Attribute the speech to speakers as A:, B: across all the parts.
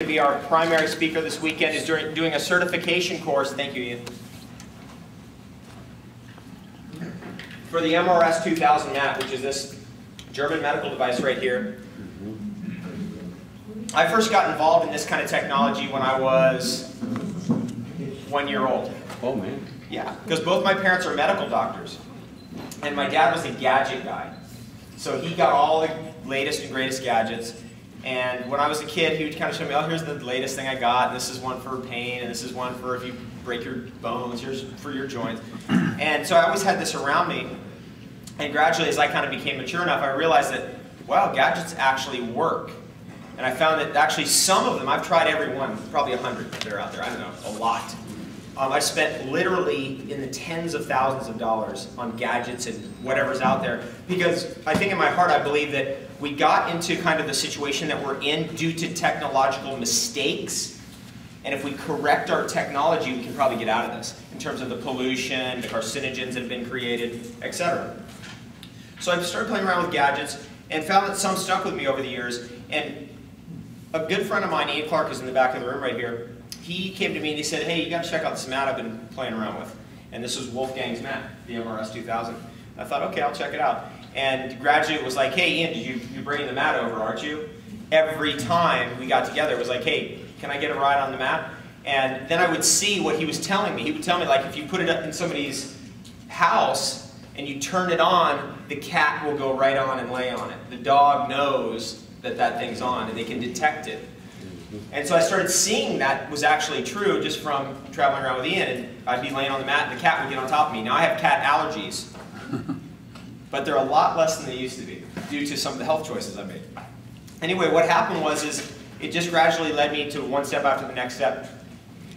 A: To be our primary speaker this weekend is doing a certification course. Thank you, Ian. For the MRS-2000 mat, which is this German medical device right here. I first got involved in this kind of technology when I was 1 year old.
B: Oh man.
A: Yeah, because both my parents are medical doctors. And my dad was a gadget guy. So he got all the latest and greatest gadgets. And when I was a kid, he would kind of show me, oh, here's the latest thing I got. And this is one for pain, and this is one for if you break your bones, here's for your joints. And so I always had this around me. And gradually, as I kind of became mature enough, I realized that, wow, gadgets actually work. And I found that actually some of them, I've tried every one, probably 100 that are out there, I don't know, a lot. I spent literally in the tens of thousands of dollars on gadgets and whatever's out there, because I think in my heart I believe that we got into kind of the situation that we're in due to technological mistakes, and if we correct our technology, we can probably get out of this in terms of the pollution, the carcinogens that have been created, etc. So I started playing around with gadgets and found that some stuck with me over the years. And a good friend of mine, Ian Clark, is in the back of the room right here. He came to me and he said, hey, you got to check out this mat I've been playing around with. And this was Wolfgang's mat, the MRS-2000. I thought, okay, I'll check it out. And gradually it was like, hey, Ian, you're bringing the mat over, aren't you? Every time we got together, it was like, hey, can I get a ride on the mat? And then I would see what he was telling me. He would tell me, like, if you put it up in somebody's house and you turn it on, the cat will go right on and lay on it. The dog knows that that thing's on and they can detect it. And so I started seeing that was actually true just from traveling around with Ian. And I'd be laying on the mat and the cat would get on top of me. Now I have cat allergies, but they're a lot less than they used to be due to some of the health choices I made. Anyway, what happened was it just gradually led me to one step after the next step.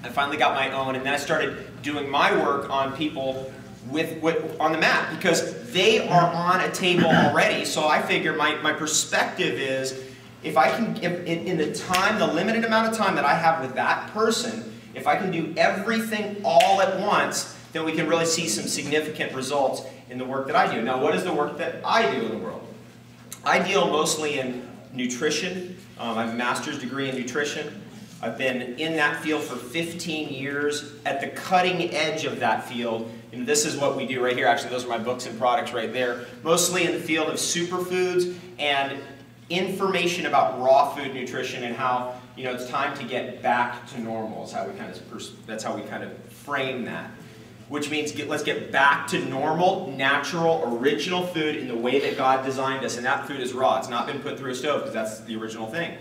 A: I finally got my own, and then I started doing my work on people on the mat because they are on a table already. So I figure my perspective is, if I can, in the limited amount of time that I have with that person, if I can do everything all at once, then we can really see some significant results in the work that I do. Now, what is the work that I do in the world? I deal mostly in nutrition. I have a master's degree in nutrition. I've been in that field for 15 years, at the cutting edge of that field. And this is what we do right here. Actually, those are my books and products right there. Mostly in the field of superfoods and information about raw food nutrition and how, you know, it's time to get back to normal. Is how we that's how we kind of frame that. Which means let's get back to normal, natural, original food in the way that God designed us. And that food is raw. It's not been put through a stove because that's the original thing.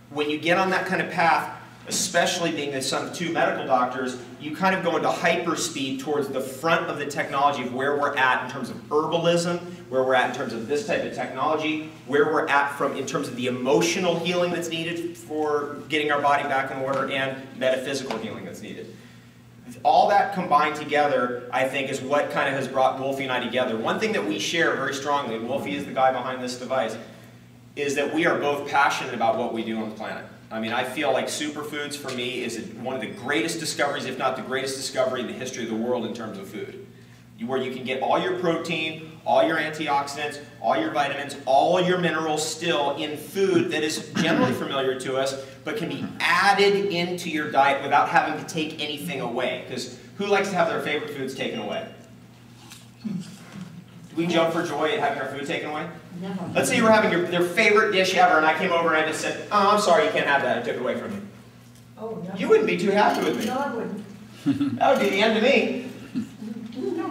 A: When you get on that kind of path, especially being the son of two medical doctors, you kind of go into hyperspeed towards the front of the technology of where we're at in terms of herbalism, where we're at in terms of this type of technology, where we're at in terms of the emotional healing that's needed for getting our body back in order, and metaphysical healing that's needed. All that combined together, I think, is what kind of has brought Wolfe and I together. One thing that we share very strongly, and Wolfe is the guy behind this device, is that we are both passionate about what we do on the planet. I mean, I feel like superfoods for me is one of the greatest discoveries, if not the greatest discovery in the history of the world in terms of food. Where you can get all your protein, all your antioxidants, all your vitamins, all your minerals still in food that is generally familiar to us, but can be added into your diet without having to take anything away. Because who likes to have their favorite foods taken away? Do we jump for joy at having our food taken away?
C: No.
A: Let's say you were having their favorite dish ever, and I came over and I just said, oh, I'm sorry, you can't have that. I took it away from you.
C: Oh, no.
A: You wouldn't be too happy with me.
C: No, I wouldn't.
A: That would be the end of me.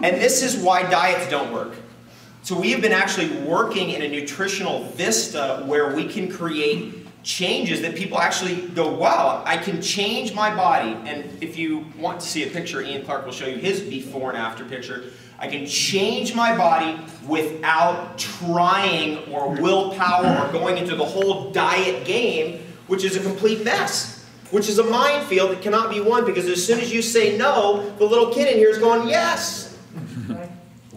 A: And this is why diets don't work. So we have been actually working in a nutritional vista where we can create changes that people actually go, wow, I can change my body. And if you want to see a picture, Ian Clark will show you his before and after picture. I can change my body without trying or willpower or going into the whole diet game, which is a complete mess, which is a minefield that cannot be won, because as soon as you say no, the little kid in here is going, yes.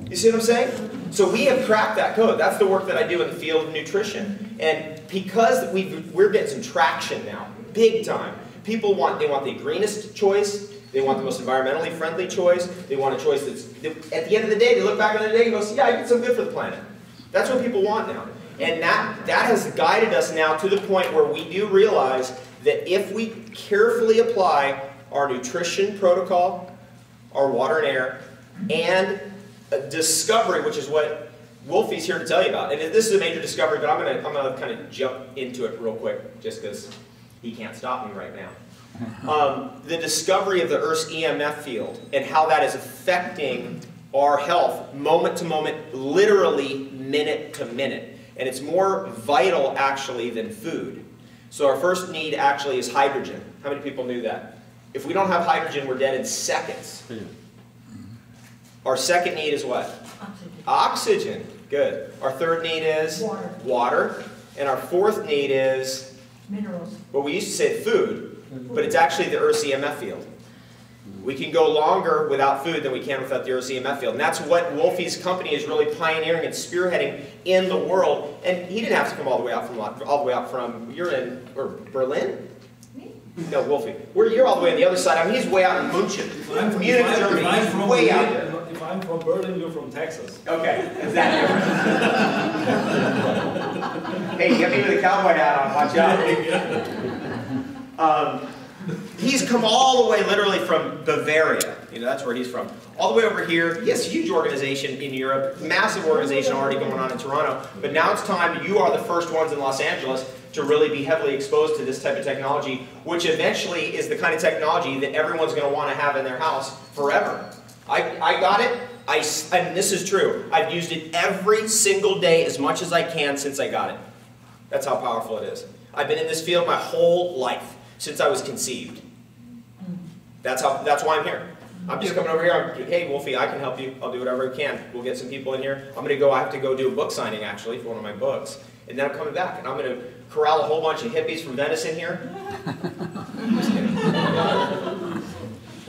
A: You see what I'm saying? So we have cracked that code. That's the work that I do in the field of nutrition. And because we're getting some traction now, big time. People want the greenest choice. They want the most environmentally friendly choice. They want a choice that's, at the end of the day, they look back on the day and go, yeah, I did some good for the planet. That's what people want now. And that has guided us now to the point where we do realize that if we carefully apply our nutrition protocol, our water and air, and discovery, which is what Wolfe's here to tell you about. And this is a major discovery, but I'm gonna kind of jump into it real quick, just because he can't stop me right now. The discovery of the Earth's EMF field and how that is affecting our health moment to moment, literally minute to minute. And it's more vital actually than food. So our first need actually is hydrogen. How many people knew that? If we don't have hydrogen, we're dead in seconds. Our second need is what?
C: Oxygen.
A: Oxygen. Good. Our third need is?
C: Water.
A: Water. And our fourth need is?
C: Minerals.
A: Well, we used to say food, but it's actually the Earth's EMF field. We can go longer without food than we can without the Earth's EMF field. And that's what Wolfe's company is really pioneering and spearheading in the world. And he didn't have to come all the way out from you're in Berlin?
C: Me?
A: No, Wolfe. You're all the way on the other side. I mean, he's way out in Munchen. Munich, Germany. He's way out there.
B: If I'm from Berlin, you're from Texas.
A: Okay, is that different? Hey, get me with a cowboy hat on. Watch out. He's come all the way literally from Bavaria. You know, that's where he's from. All the way over here. He has a huge organization in Europe. Massive organization already going on in Toronto. But now it's time, you are the first ones in Los Angeles to really be heavily exposed to this type of technology, which eventually is the kind of technology that everyone's going to want to have in their house forever. I got it, and this is true. I've used it every single day as much as I can since I got it. That's how powerful it is. I've been in this field my whole life, since I was conceived. That's why I'm here. I'm just coming over here, hey Wolfe, I can help you, I'll do whatever I can. We'll get some people in here. I have to go do a book signing actually for one of my books. And then I'm coming back, and I'm going to corral a whole bunch of hippies from Venice in here. Just kidding.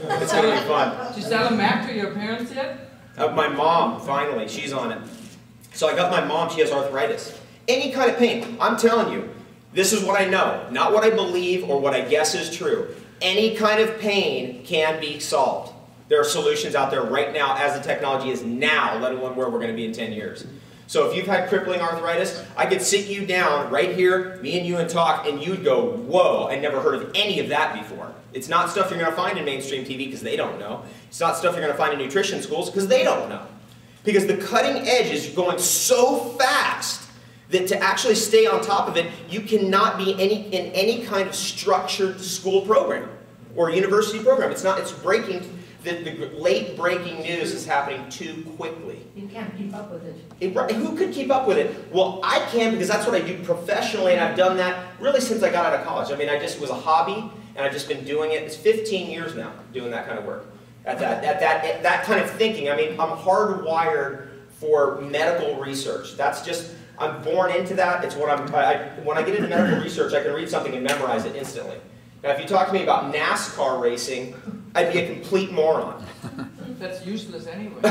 A: It's going to be fun.
D: Did you sell them back to your parents yet?
A: My mom, finally, she's on it. So I got my mom, she has arthritis. Any kind of pain, I'm telling you, this is what I know, not what I believe or what I guess is true. Any kind of pain can be solved. There are solutions out there right now as the technology is now, let alone where we're going to be in 10 years. So if you've had crippling arthritis, I could sit you down right here, me and you, and talk, and you'd go, whoa, I never heard of any of that before. It's not stuff you're going to find in mainstream TV because they don't know. It's not stuff you're going to find in nutrition schools because they don't know. Because the cutting edge is going so fast that to actually stay on top of it, you cannot be in any kind of structured school program or university program. It's breaking. The late breaking news is happening too quickly.
C: You can't keep up with it.
A: Who could keep up with it? Well, I can because that's what I do professionally, and I've done that really since I got out of college. I mean, it was a hobby, and I've just been doing it. It's 15 years now doing that kind of work. At that kind of thinking. I mean, I'm hardwired for medical research. That's just, I'm born into that. It's what when I get into medical research, I can read something and memorize it instantly. Now, if you talk to me about NASCAR racing, I'd be a complete moron.
D: That's useless anyway.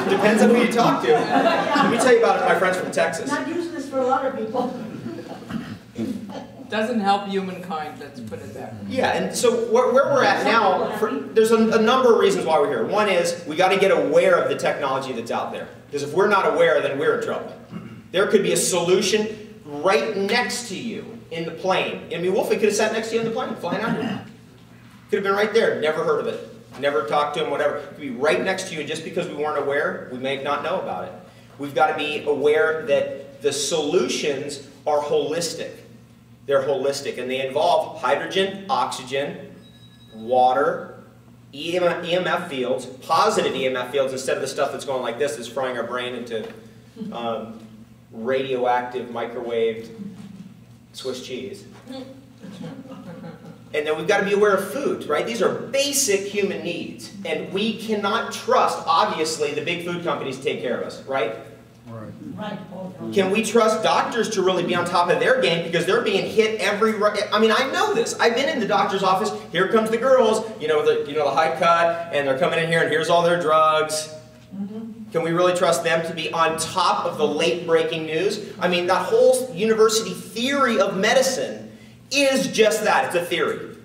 A: Depends on who you talk to. Let me tell you about my friends from Texas.
C: Not useless for a lot of people.
D: Doesn't help humankind, let's put it that way.
A: Yeah, and so where we're at now, there's a number of reasons why we're here. One is, we got to get aware of the technology that's out there. Because if we're not aware, then we're in trouble. There could be a solution right next to you in the plane. I mean, Wolfe could have sat next to you in the plane, flying out here. Could have been right there, never heard of it. Never talked to him, whatever. It could be right next to you, and just because we weren't aware, we may not know about it. We've got to be aware that the solutions are holistic. They're holistic, and they involve hydrogen, oxygen, water, EMF fields, positive EMF fields, instead of the stuff that's going like this, that's frying our brain into radioactive, microwaved Swiss cheese. And then we've got to be aware of food, right? These are basic human needs. And we cannot trust, obviously, the big food companies to take care of us, right?
C: Right.
A: Can we trust doctors to really be on top of their game because they're being hit I mean, I know this. I've been in the doctor's office. Here comes the girls, the high cut, and they're coming in here, and here's all their drugs. Can we really trust them to be on top of the late breaking news? I mean, that whole university theory of medicine is just that. It's a theory.